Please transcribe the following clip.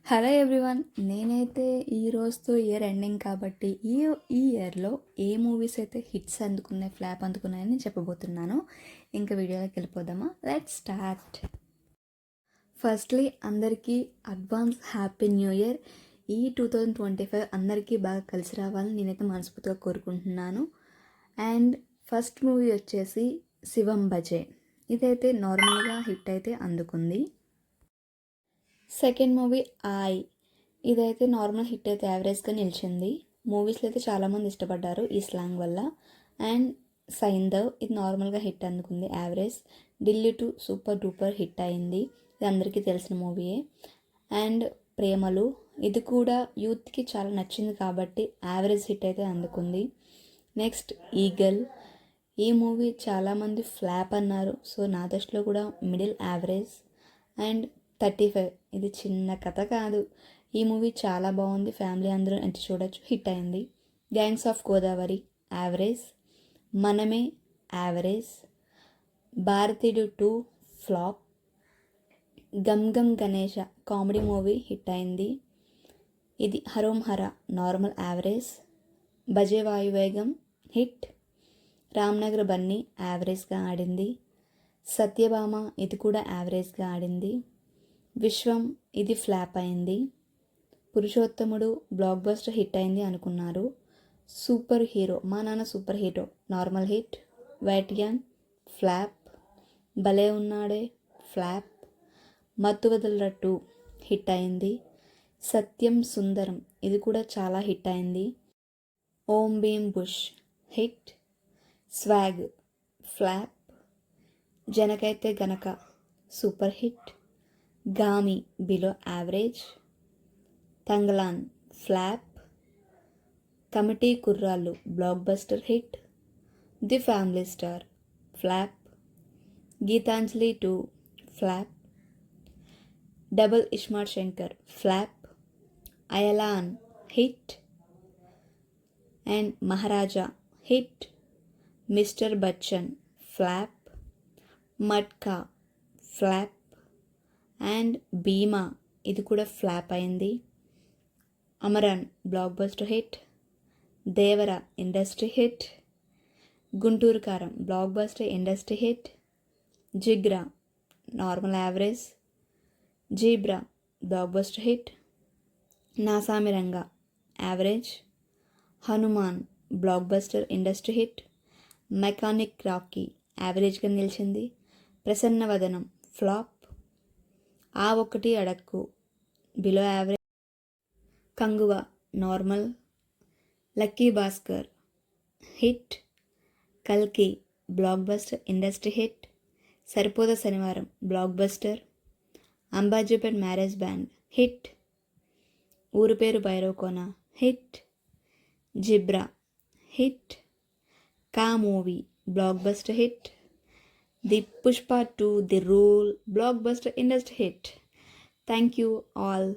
Hello everyone. నేనైతే ఈ రోజుతో ఇయర్ ఎండింగ్ కాబట్టి ఈ ఇయర్లో ఏ మూవీస్ అయితే హిట్స్ అందుకున్నాయి, ఫ్లాప్ అందుకున్నాయని చెప్పబోతున్నాను. ఇంకా వీడియోలోకి వెళ్ళిపోదామా? Let's start. ఫస్ట్లీ అందరికీ అడ్వాన్స్ హ్యాపీ న్యూ ఇయర్. ఈ 2025 అందరికీ బాగా కలిసి రావాలని నేనైతే మనస్ఫూర్తిగా కోరుకుంటున్నాను. అండ్ ఫస్ట్ మూవీ వచ్చేసి శివం బజే. ఇదైతే నార్మల్గా హిట్ అయితే అందుకుంది. సెకండ్ మూవీ ఇదైతే నార్మల్ హిట్ అయితే యావరేజ్గా నిలిచింది. మూవీస్లో అయితే చాలామంది ఇష్టపడ్డారు ఈ స్లాంగ్ వల్ల. అండ్ సైంధవ్ ఇది నార్మల్గా హిట్ అందుకుంది, average. Delhi 2 super duper hit అయింది, ఇది అందరికీ తెలిసిన మూవీయే. అండ్ ప్రేమలు ఇది కూడా యూత్కి చాలా నచ్చింది కాబట్టి యావరేజ్ హిట్ అయితే అందుకుంది. నెక్స్ట్ ఈగల్, ఈ మూవీ చాలామంది ఫ్లాప్ అన్నారు, సో నా దృష్టిలో కూడా మిడిల్ యావరేజ్. అండ్ 35 ఇది చిన్న కథ కాదు, ఈ మూవీ చాలా బాగుంది, ఫ్యామిలీ అందరూ అంటే చూడొచ్చు, హిట్ అయింది. Gangs of Godavari average. Manamey average. Bharateeyudu 2 flop. Gam Gam Ganesha comedy movie hit అయింది, ఇది Harom Hara normal average. Bhaje Vaayuvegam hit. Ramnagar Bunny యావరేజ్గా ఆడింది. సత్యభామ ఇది కూడా యావరేజ్గా ఆడింది. విశ్వం ఇది ఫ్లాప్ అయింది. పురుషోత్తముడు బ్లాక్ బస్టర్ హిట్ అయింది అనుకున్నారు. Super hero Maa Nanna super hero normal hit. వైటియన్ flop. Bhale Unnade flop. మత్తువదల 2 hit అయింది. సత్యం సుందరం ఇది కూడా చాలా హిట్ అయింది. Om Bheem bush hit. Swag flop. జనకైతే గనక super hit. Gaami below average. Thangalaan flop. Committee కుర్రాళ్ళు blockbuster hit. The family star flop. Geethanjali 2 flop. Double ismart Shankar flop. Ayalaan hit. And Maharaja hit. Mister Bachchan flop. Matka flop. And Bhimaa ఇది కూడా ఫ్లాప్ అయింది. Amaran blockbuster hit. Devara industry hit. Guntur Kaaram blockbuster industry hit. Jigra normal average. Zebra blockbuster hit. నాసామి Ranga average. Hanuman blockbuster industry hit. Mechanic Rocky యావరేజ్గా నిలిచింది. Prasannavadanam flop. ఆ ఒకటి అడక్కు below average. Kanguva normal. Lucky Bhaskar hit. కల్కి బ్లాక్ బస్టర్ ఇండస్ట్రీ హిట్. సరిపోద శనివారం blockbuster. Ambajipeta marriage band hit. ఊరు పేరు Bhairavakona hit. Zebra hit. Ka movie blockbuster hit. The Pushpa 2 the rule blockbuster industry hit. Thank you all.